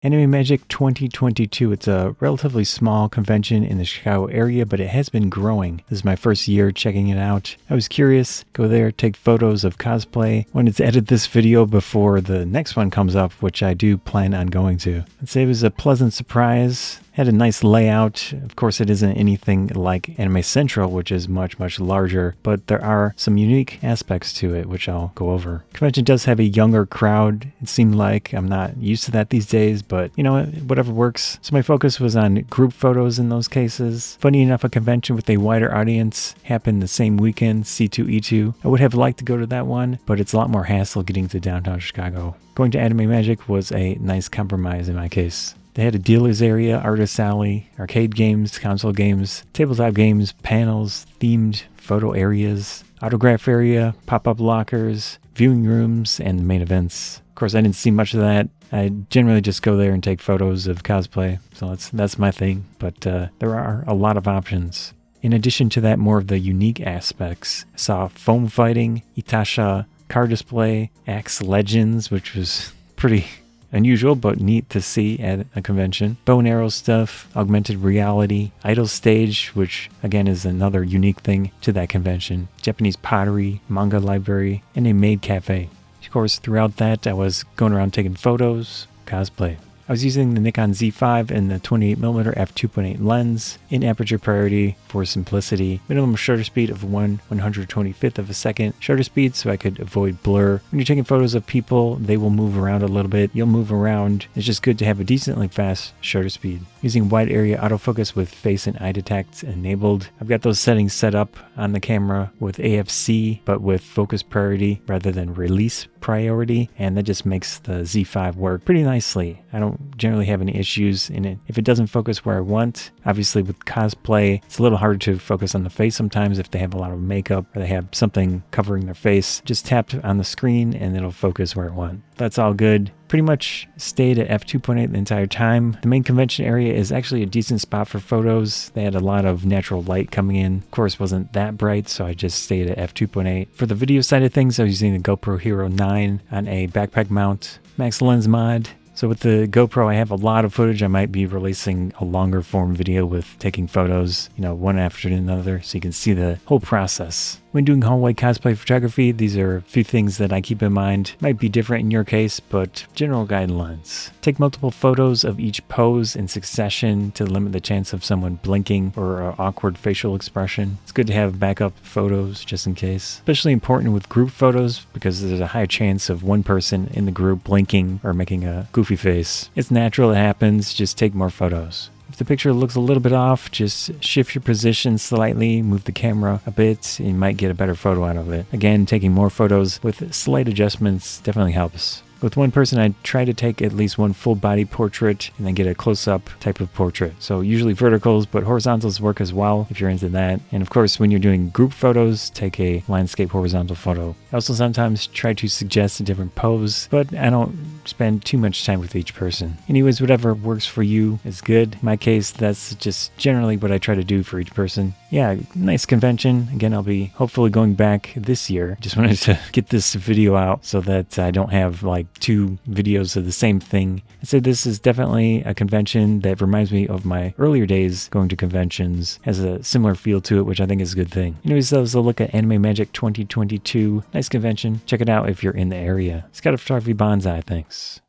Anime Magic 2022. It's a relatively small convention in the Chicago area, but it has been growing. This is my first year checking it out. I was curious, go there, take photos of cosplay. Wanted to edit this video before the next one comes up, which I do plan on going to. I'd say it was a pleasant surprise. Had a nice layout. Of course, it isn't anything like Anime Central, which is much larger, but there are some unique aspects to it, which I'll go over. Convention does have a younger crowd, it seemed like. I'm not used to that these days, but you know, whatever works. So my focus was on group photos in those cases. Funny enough, a convention with a wider audience happened the same weekend, C2E2. I would have liked to go to that one, but it's a lot more hassle getting to downtown Chicago. Going to Anime Magic was a nice compromise in my case. They had a dealer's area, artist alley, arcade games, console games, tabletop games, panels, themed photo areas, autograph area, pop-up lockers, viewing rooms, and the main events. Of course, I didn't see much of that. I generally just go there and take photos of cosplay, so that's my thing, but there are a lot of options. In addition to that, more of the unique aspects. I saw foam fighting, Itasha, car display, Axe Legends, which was pretty unusual but neat to see at a convention. Bow and arrow stuff, augmented reality, idol stage, which again is another unique thing to that convention. Japanese pottery, manga library, and a maid cafe. Of course, throughout that I was going around taking photos, cosplay. I was using the Nikon Z5 and the 28mm f2.8 lens in aperture priority for simplicity. Minimum shutter speed of 1/125th of a second shutter speed so I could avoid blur. When you're taking photos of people, they will move around a little bit. You'll move around. It's just good to have a decently fast shutter speed. Using wide area autofocus with face and eye detect enabled. I've got those settings set up on the camera with AFC, but with focus priority rather than release priority, and that just makes the Z5 work pretty nicely. I don't generally have any issues in it. If it doesn't focus where I want, obviously with cosplay, it's a little harder to focus on the face sometimes if they have a lot of makeup or they have something covering their face. Just tap on the screen and it'll focus where I want. That's all good. Pretty much stayed at f2.8 the entire time. The main convention area is actually a decent spot for photos. They had a lot of natural light coming in. Of course, wasn't that bright, so I just stayed at f2.8. For the video side of things, I was using the GoPro Hero 9 on a backpack mount, max lens mod. So with the GoPro, I have a lot of footage. I might be releasing a longer form video with taking photos, one after another, so you can see the whole process. When doing hallway cosplay photography, these are a few things that I keep in mind. Might be different in your case, but general guidelines. Take multiple photos of each pose in succession to limit the chance of someone blinking or an awkward facial expression. It's good to have backup photos just in case. Especially important with group photos because there's a high chance of one person in the group blinking or making a goofy face. It's natural, it happens, just take more photos. If the picture looks a little bit off, just shift your position slightly, move the camera a bit, and you might get a better photo out of it. Again, taking more photos with slight adjustments definitely helps. With one person, I try to take at least one full body portrait and then get a close-up type of portrait. So usually verticals, but horizontals work as well if you're into that. And of course, when you're doing group photos, take a landscape horizontal photo. I also sometimes try to suggest a different pose, but I don't spend too much time with each person. Anyways, whatever works for you is good. In my case, that's just generally what I try to do for each person. Yeah, nice convention. Again, I'll be hopefully going back this year. Just wanted to get this video out so that I don't have like 2 videos of the same thing. I'd say this is definitely a convention that reminds me of my earlier days going to conventions. Has a similar feel to it, which I think is a good thing. Anyways, that was a look at Anime Magic 2022. Nice convention. Check it out if you're in the area. It's got a photography Banzai, thanks.